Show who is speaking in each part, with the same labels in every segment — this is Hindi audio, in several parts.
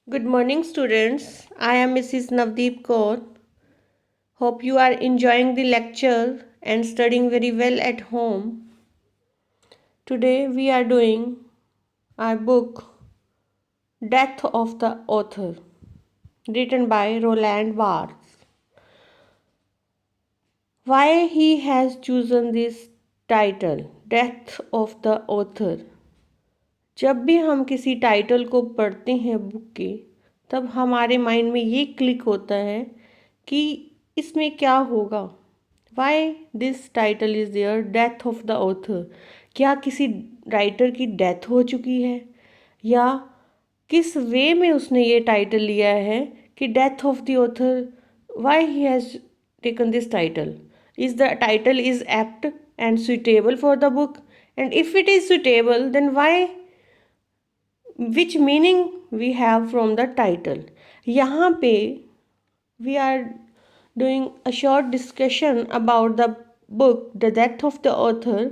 Speaker 1: Good morning, students. I am Mrs. Navdeep Kaur. Hope you are enjoying the lecture and studying very well at home. Today we are doing our book Death of the Author, written by Roland Barthes. Why he has chosen this title, Death of the Author? जब भी हम किसी टाइटल को पढ़ते हैं बुक के, तब हमारे माइंड में ये क्लिक होता है कि इसमें क्या होगा। Why this title is there, death of the author. क्या किसी राइटर की डेथ हो चुकी है, या किस वे में उसने ये टाइटल लिया है कि death of the author. Y he has taken this title? Is the title is apt and suitable for the book, and if it is suitable, then why, which meaning we have from the title? यहाँ पे we are doing a short discussion about the book The Death of the Author.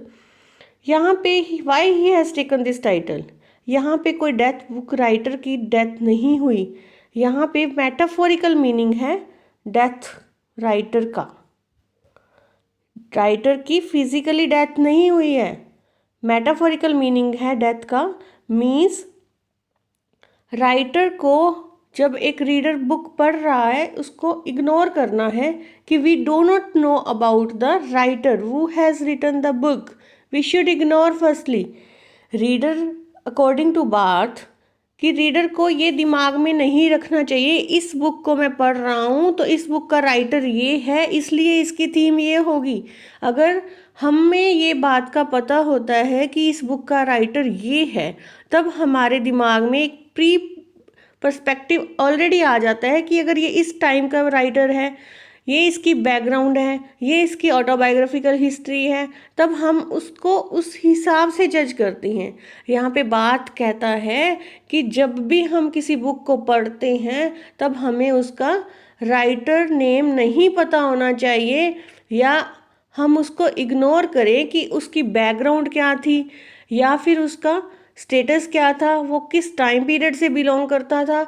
Speaker 1: यहाँ पे why he has taken this title? यहाँ पे कोई डेथ, बुक राइटर की डेथ नहीं हुई। यहाँ पे मेटाफोरिकल मीनिंग है डेथ राइटर का। राइटर की फिजिकली डेथ नहीं हुई है। मेटाफोरिकल मीनिंग है डेथ का। मीन्स राइटर को जब एक रीडर बुक पढ़ रहा है, उसको इग्नोर करना है कि we do not know about the writer who has written the book. We should ignore firstly reader. According to Barthes, कि रीडर को ये दिमाग में नहीं रखना चाहिए इस बुक को मैं पढ़ रहा हूँ तो इस बुक का राइटर ये है, इसलिए इसकी थीम ये होगी। अगर हमें ये बात का पता होता है कि इस बुक का राइटर ये है, तब हमारे दिमाग में एक प्री पर्सपेक्टिव ऑलरेडी आ जाता है कि अगर ये इस टाइम का राइटर है, ये इसकी बैकग्राउंड है, ये इसकी ऑटोबायोग्राफिकल हिस्ट्री है, तब हम उसको उस हिसाब से जज करते हैं। यहाँ पे बात कहता है कि जब भी हम किसी बुक को पढ़ते हैं, तब हमें उसका राइटर नेम नहीं पता होना चाहिए, या हम उसको इग्नोर करें कि उसकी बैकग्राउंड क्या थी, या फिर उसका स्टेटस क्या था, वो किस टाइम पीरियड से बिलोंग करता था,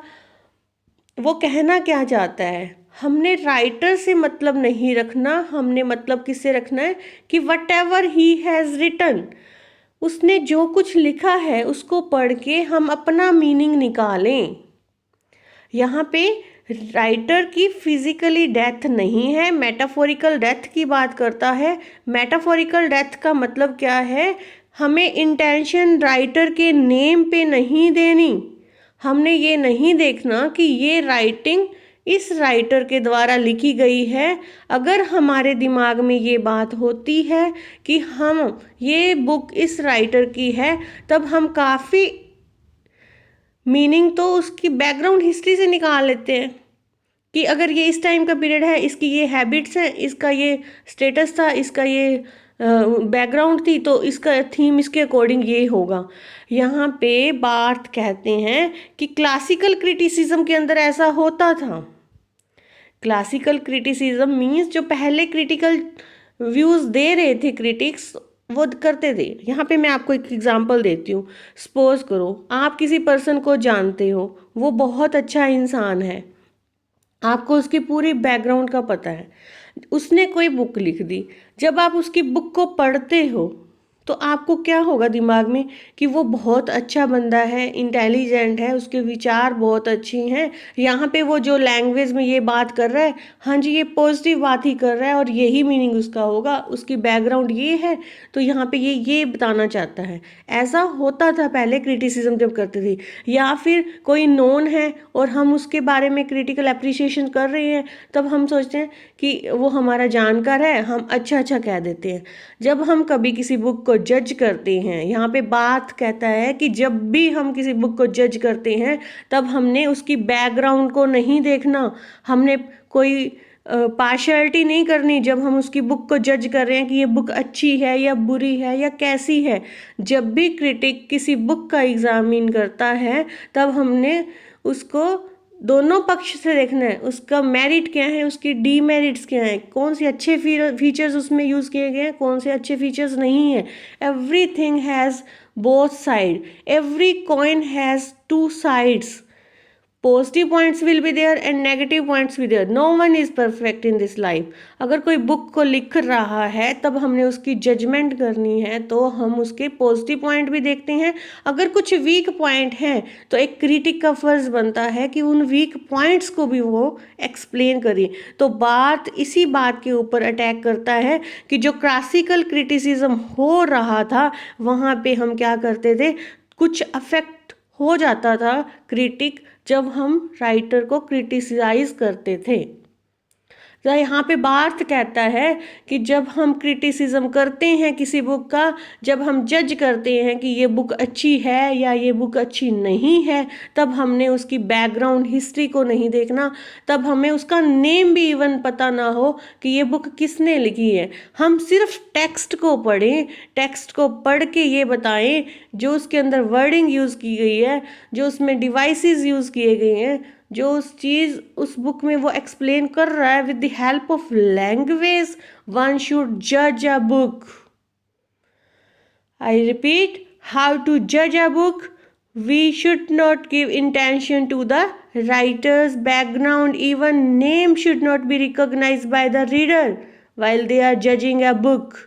Speaker 1: वो कहना क्या चाहता है। हमने राइटर से मतलब नहीं रखना, हमने मतलब किससे रखना है कि whatever he has written, उसने जो कुछ लिखा है उसको पढ़ के हम अपना मीनिंग निकालें। यहाँ पे राइटर की फिजिकली डेथ नहीं है, मेटाफोरिकल डेथ की बात करता है। मेटाफोरिकल डेथ का मतलब क्या है? हमें इंटेंशन राइटर के नेम पे नहीं देनी। हमने ये नहीं देखना कि ये राइटिंग इस राइटर के द्वारा लिखी गई है। अगर हमारे दिमाग में ये बात होती है कि हम ये बुक इस राइटर की है, तब हम काफ़ी मीनिंग तो उसकी बैकग्राउंड हिस्ट्री से निकाल लेते हैं कि अगर ये इस टाइम का पीरियड है, इसकी ये हैबिट्स हैं, इसका ये स्टेटस था, इसका ये बैकग्राउंड थी, तो इसका थीम इसके अकॉर्डिंग ये होगा। यहाँ पे बार्थ कहते हैं कि क्लासिकल क्रिटिसिज्म के अंदर ऐसा होता था। क्लासिकल क्रिटिसिज्म मीन्स जो पहले क्रिटिकल व्यूज़ दे रहे थे क्रिटिक्स, वो करते थे। यहाँ पे मैं आपको एक एग्जांपल देती हूँ। सपोज करो आप किसी पर्सन को जानते हो, वो बहुत अच्छा इंसान है, आपको उसकी पूरी बैकग्राउंड का पता है, उसने कोई बुक लिख दी। जब आप उसकी बुक को पढ़ते हो तो आपको क्या होगा दिमाग में कि वो बहुत अच्छा बंदा है, इंटेलिजेंट है, उसके विचार बहुत अच्छी हैं। यहाँ पे वो जो लैंग्वेज में ये बात कर रहा है, हाँ जी, ये पॉजिटिव बात ही कर रहा है और यही मीनिंग उसका होगा, उसकी बैकग्राउंड ये है तो यहाँ पे ये बताना चाहता है। ऐसा होता था पहले क्रिटिसिज्म जब करते थे। या फिर कोई नोन है और हम उसके बारे में क्रिटिकल अप्रिसिएशन कर रहे हैं, तब हम सोचते हैं कि वो हमारा जानकार है, हम अच्छा अच्छा कह देते हैं। जब हम कभी किसी बुक को जज करते हैं, यहाँ पे बात कहता है कि जब भी हम किसी बुक को जज करते हैं, तब हमने उसकी बैकग्राउंड को नहीं देखना, हमने कोई पार्शियलिटी नहीं करनी। जब हम उसकी बुक को जज कर रहे हैं कि ये बुक अच्छी है या बुरी है या कैसी है, जब भी क्रिटिक किसी बुक का एग्जामिन करता है, तब हमने उसको दोनों पक्ष से देखना है। उसका मेरिट क्या है, उसकी डीमेरिट्स क्या हैं, कौन से अच्छे फीचर्स उसमें यूज़ किए गए हैं, कौन से अच्छे फीचर्स नहीं है। Everything has both side, every coin has two sides. Positive points will be there and negative points भी there, no one is perfect in this life. अगर कोई बुक को लिख रहा है तब हमने उसकी जजमेंट करनी है तो हम उसके पॉजिटिव पॉइंट भी देखते हैं। अगर कुछ वीक पॉइंट हैं तो एक क्रिटिक का फर्ज बनता है कि उन वीक पॉइंट्स को भी वो एक्सप्लेन करे। तो बात इसी बात के ऊपर अटैक करता है कि जो क्लासिकल क्रिटिसिज्म हो रहा था वहाँ पे हम क्या करते थे, कुछ अफेक्ट हो जाता था क्रिटिक जब हम राइटर को क्रिटिसाइज करते थे। तो यहाँ पे बार्थ कहता है कि जब हम क्रिटिसिज्म करते हैं किसी बुक का, जब हम जज करते हैं कि ये बुक अच्छी है या ये बुक अच्छी नहीं है, तब हमने उसकी बैकग्राउंड हिस्ट्री को नहीं देखना, तब हमें उसका नेम भी इवन पता ना हो कि ये बुक किसने लिखी है। हम सिर्फ टेक्स्ट को पढ़ें, टेक्स्ट को पढ़ के ये बताएं जो उसके अंदर वर्डिंग यूज़ की गई है, जो उसमें डिवाइसेस यूज़ किए गए हैं, जो उस चीज़ उस बुक में वो एक्सप्लेन कर रहा है। With the help of language one should जज a book. I repeat, how to जज a book, we should not give intention to the writer's background, even name should not be recognised by the reader while they are judging a book.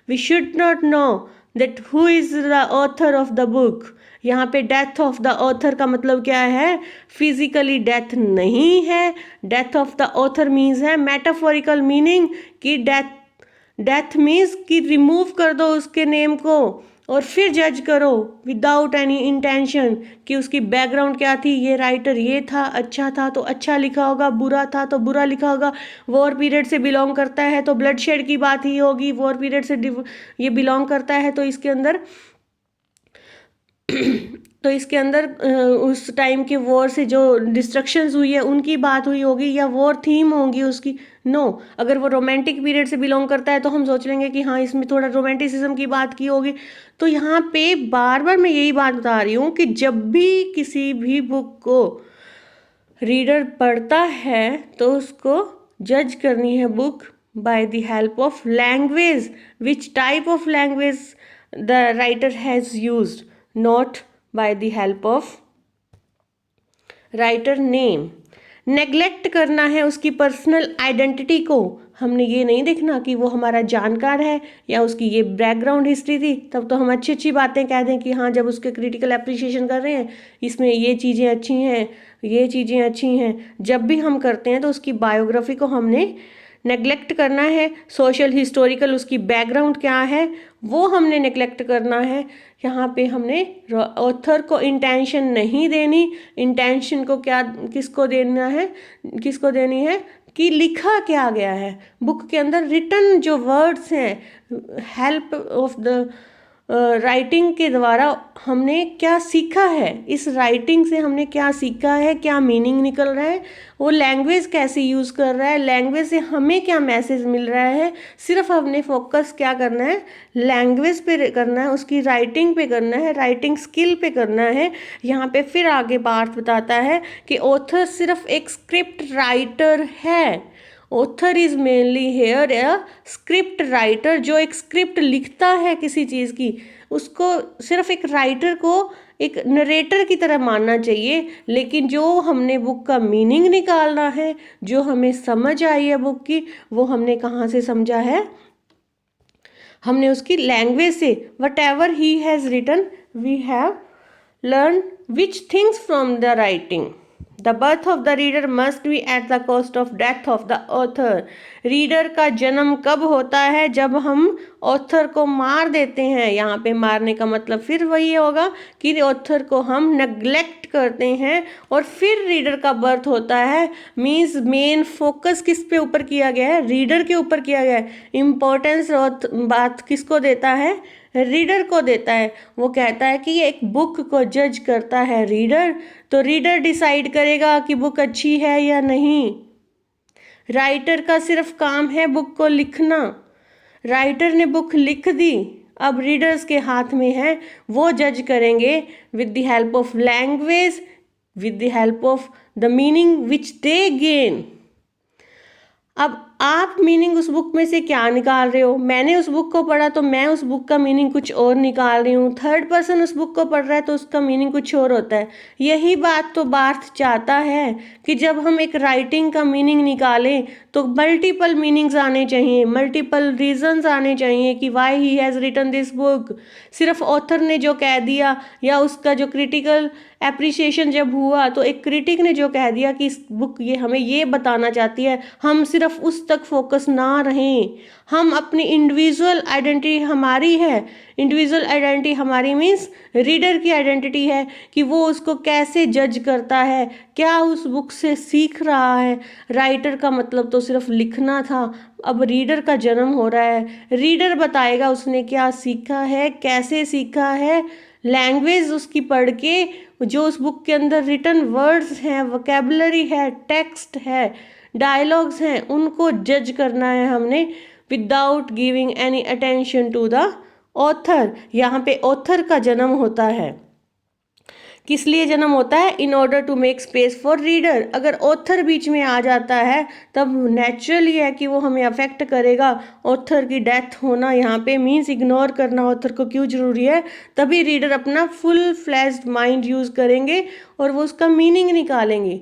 Speaker 1: We should not know that who is the author of the book. यहाँ पे डेथ ऑफ द ऑथर का मतलब क्या है, फिजिकली डेथ नहीं है। Death of the author means है मेटाफोरिकल मीनिंग कि डेथ मीन्स कि रिमूव कर दो उसके नेम को और फिर जज करो विदाउट एनी इंटेंशन कि उसकी बैकग्राउंड क्या थी। ये राइटर ये था, अच्छा था तो अच्छा लिखा होगा, बुरा था तो बुरा लिखा होगा, वॉर पीरियड से बिलोंग करता है तो ब्लड शेड की बात ही होगी, वॉर पीरियड से ये बिलोंग करता है तो इसके अंदर उस टाइम के वॉर से जो डिस्ट्रक्शंस हुई है उनकी बात हुई होगी या वॉर थीम होगी उसकी। नो, अगर वो रोमांटिक पीरियड से बिलोंग करता है तो हम सोच लेंगे कि हाँ इसमें थोड़ा रोमांटिसिज्म की बात की होगी। तो यहाँ पे बार बार मैं यही बात बता रही हूँ कि जब भी किसी भी बुक को रीडर पढ़ता है तो उसको जज करनी है book by the help of language, which type of language the writer has used, not by the help of writer name। Neglect करना है उसकी पर्सनल आइडेंटिटी को। हमने ये नहीं देखना कि वो हमारा जानकार है या उसकी ये बैकग्राउंड हिस्ट्री थी, तब तो हम अच्छी अच्छी बातें कह दें कि हाँ जब उसके क्रिटिकल अप्रिशिएशन कर रहे हैं इसमें ये चीज़ें अच्छी हैं, ये चीज़ें अच्छी हैं। जब भी हम करते हैं तो उसकी बायोग्राफी को हमने नेग्लेक्ट करना है। सोशल हिस्टोरिकल उसकी बैकग्राउंड क्या है वो हमने नेग्लेक्ट करना है। यहाँ पे हमने ऑथर को इंटेंशन नहीं देनी। इंटेंशन को क्या किसको देनी है कि लिखा क्या गया है बुक के अंदर, रिटन जो वर्ड्स हैं, हेल्प ऑफ द राइटिंग के द्वारा हमने क्या सीखा है, इस राइटिंग से हमने क्या सीखा है, क्या मीनिंग निकल रहा है, वो लैंग्वेज कैसे यूज़ कर रहा है, लैंग्वेज से हमें क्या मैसेज मिल रहा है। सिर्फ हमने फोकस क्या करना है, लैंग्वेज पे करना है, उसकी राइटिंग पे करना है, राइटिंग स्किल पे करना है। यहाँ पे फिर आगे बात बताता है कि ऑथर सिर्फ एक स्क्रिप्ट राइटर है। Author is mainly here a script writer, जो एक स्क्रिप्ट लिखता है किसी चीज़ की, उसको सिर्फ एक राइटर को एक नरेटर की तरह मानना चाहिए। लेकिन जो हमने बुक का मीनिंग निकालना है, जो हमें समझ आई है बुक की, वो हमने कहाँ से समझा है, हमने उसकी लैंग्वेज से। Whatever he has written we have learn which things from the writing. The birth of the reader must be at the cost of death of the author। Reader का जन्म कब होता है, जब हम ऑथर को मार देते हैं। यहाँ पे मारने का मतलब फिर वही होगा कि ऑथर को हम नेग्लेक्ट करते हैं और फिर रीडर का बर्थ होता है। मीन्स मेन फोकस किस पे ऊपर किया गया है, रीडर के ऊपर किया गया है। इम्पोर्टेंस बात किसको देता है, रीडर को देता है। वो कहता है कि ये एक बुक को जज करता है रीडर, तो रीडर डिसाइड करेगा कि बुक अच्छी है या नहीं। राइटर का सिर्फ काम है बुक को लिखना। राइटर ने बुक लिख दी, अब रीडर्स के हाथ में है, वो जज करेंगे with the help of language, with the help of the meaning which they gain. अब आप मीनिंग उस बुक में से क्या निकाल रहे हो? मैंने उस बुक को पढ़ा तो मैं उस बुक का मीनिंग कुछ और निकाल रही हूँ, थर्ड पर्सन उस बुक को पढ़ रहा है तो उसका मीनिंग कुछ और होता है। यही बात तो बार्थ चाहता है कि जब हम एक राइटिंग का मीनिंग निकालें तो मल्टीपल मीनिंग्स आने चाहिए, मल्टीपल रीजंस आने चाहिए कि why he has written this book. सिर्फ ऑथर ने जो कह दिया या उसका जो क्रिटिकल एप्रिसिएशन जब हुआ तो एक क्रिटिक ने जो कह दिया कि इस बुक ये हमें ये बताना चाहती है, हम सिर्फ उस तक फोकस ना रहें। हम अपनी इंडिविजुअल आइडेंटिटी हमारी है, इंडिविजुअल आइडेंटिटी हमारी मीन्स रीडर की आइडेंटिटी है कि वो उसको कैसे जज करता है, क्या उस बुक से सीख रहा है। राइटर का मतलब तो सिर्फ लिखना था, अब रीडर का जन्म हो रहा है, रीडर बताएगा उसने क्या सीखा है, कैसे सीखा है। लैंग्वेज उसकी पढ़ के जो उस बुक के अंदर रिटन वर्ड्स हैं, वोकेबलरी है, टेक्स्ट है, डायलॉग्स हैं, उनको जज करना है हमने without giving any attention to the author. यहाँ पे ऑथर का जन्म होता है, किस लिए जन्म होता है? In order to make space for reader. अगर ऑथर बीच में आ जाता है तब नेचुरली है कि वो हमें अफेक्ट करेगा। ऑथर की डेथ होना यहाँ पे मीन्स इग्नोर करना ऑथर को क्यों जरूरी है, तभी रीडर अपना फुल फ्लैश्ड माइंड यूज़ करेंगे और वो उसका मीनिंग निकालेंगे।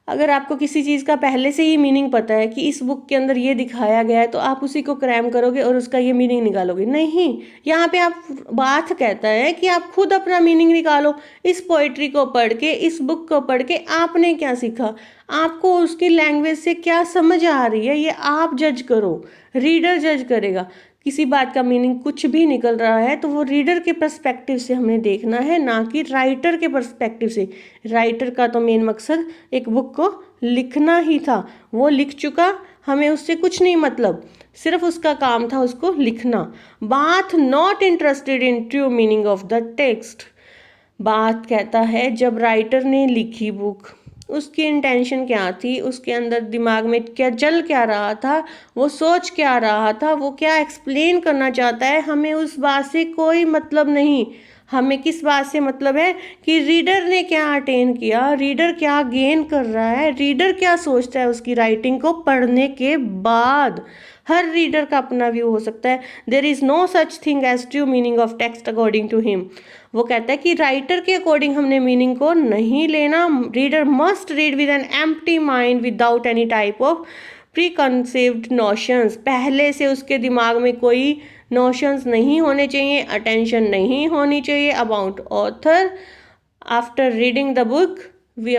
Speaker 1: अगर आपको किसी चीज़ का पहले से ही मीनिंग पता है कि इस बुक के अंदर ये दिखाया गया है तो आप उसी को क्रैम करोगे और उसका ये मीनिंग निकालोगे नहीं। यहाँ पे आप बात कहता है कि आप खुद अपना मीनिंग निकालो। इस पोइट्री को पढ़ के, इस बुक को पढ़ के आपने क्या सीखा, आपको उसकी लैंग्वेज से क्या समझ आ रही है, ये आप जज करो। रीडर जज करेगा। किसी बात का मीनिंग कुछ भी निकल रहा है तो वो रीडर के पर्सपेक्टिव से हमें देखना है, ना कि राइटर के पर्सपेक्टिव से। राइटर का तो मेन मकसद एक बुक को लिखना ही था, वो लिख चुका, हमें उससे कुछ नहीं मतलब, सिर्फ उसका काम था उसको लिखना। बात not interested in true meaning of the text. बात कहता है जब राइटर ने लिखी बुक, उसकी इंटेंशन क्या थी, उसके अंदर दिमाग में क्या चल क्या रहा था, वो सोच क्या रहा था, वो क्या एक्सप्लेन करना चाहता है, हमें उस बात से कोई मतलब नहीं। हमें किस बात से मतलब है कि रीडर ने क्या अटेन किया, रीडर क्या गेन कर रहा है, रीडर क्या सोचता है उसकी राइटिंग को पढ़ने के बाद। हर रीडर का अपना व्यू हो सकता है। There is no such thing as true meaning of text according to him. वो कहता है कि राइटर के अकॉर्डिंग हमने मीनिंग को नहीं लेना। Reader must read with an empty mind without any type of pre concept notions. पहले से उसके दिमाग में कोई नोशंस नहीं होने चाहिए, अटेंशन नहीं होनी चाहिए about author. After reading the book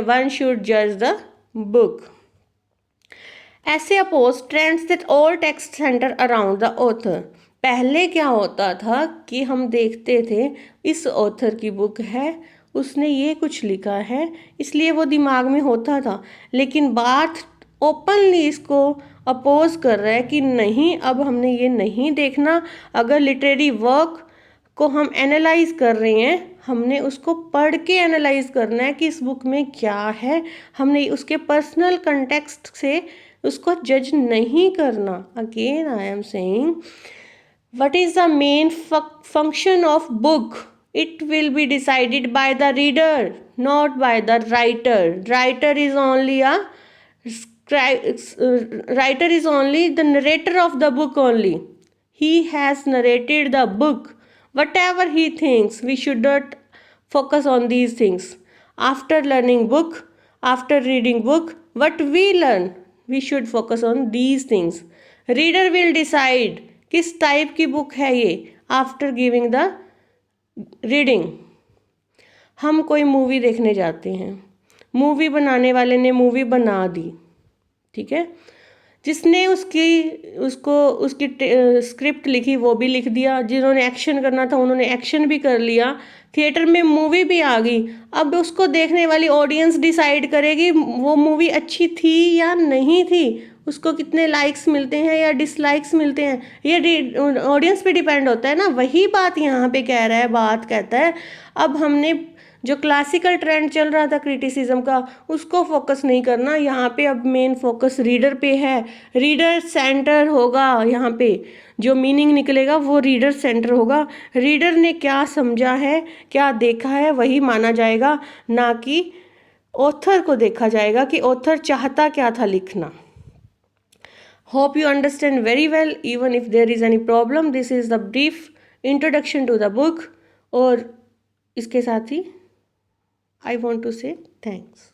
Speaker 1: one should जज द बुक। ऐसे oppose trends that all text centre around the author. पहले क्या होता था कि हम देखते थे इस ऑथर की बुक है, उसने ये कुछ लिखा है, इसलिए वो दिमाग में होता था। लेकिन बात ओपनली इसको अपोज कर रहा है कि नहीं, अब हमने ये नहीं देखना। अगर लिटरेरी वर्क को हम एनालाइज कर रहे हैं, हमने उसको पढ़ के एनालाइज करना है कि इस बुक में क्या है। हमने उसके पर्सनल कंटेक्स्ट से उसको जज नहीं करना। Again I am saying, what is the main function of book? It will be decided by the reader, not by the writer. Writer is only the narrator of the book only. He has narrated the book. Whatever he thinks, we should not focus on these things. After learning book, after reading book, what we learn, we should focus on these things. Reader will decide किस टाइप की बुक है ये आफ्टर गिविंग द रीडिंग। हम कोई मूवी देखने जाते हैं, मूवी बनाने वाले ने मूवी बना दी, ठीक है, जिसने उसकी स्क्रिप्ट लिखी वो भी लिख दिया, जिन्होंने एक्शन करना था उन्होंने एक्शन भी कर लिया, थिएटर में मूवी भी आ गई। अब उसको देखने वाली ऑडियंस डिसाइड करेगी वो मूवी अच्छी थी या नहीं थी, उसको कितने लाइक्स मिलते हैं या डिसलाइक्स मिलते हैं, ये ऑडियंस पे डिपेंड होता है ना। वही बात यहाँ पे कह रहा है। बात कहता है अब हमने जो क्लासिकल ट्रेंड चल रहा था क्रिटिसिज्म का, उसको फोकस नहीं करना। यहाँ पे अब मेन फोकस रीडर पे है, रीडर सेंटर होगा। यहाँ पे जो मीनिंग निकलेगा वो रीडर सेंटर होगा। रीडर ने क्या समझा है, क्या देखा है, वही माना जाएगा, ना कि ऑथर को देखा जाएगा कि ऑथर चाहता क्या था लिखना। Hope you understand very well. Even if there is any problem, this is the brief introduction to the book. और इसके साथ ही I want to say thanks.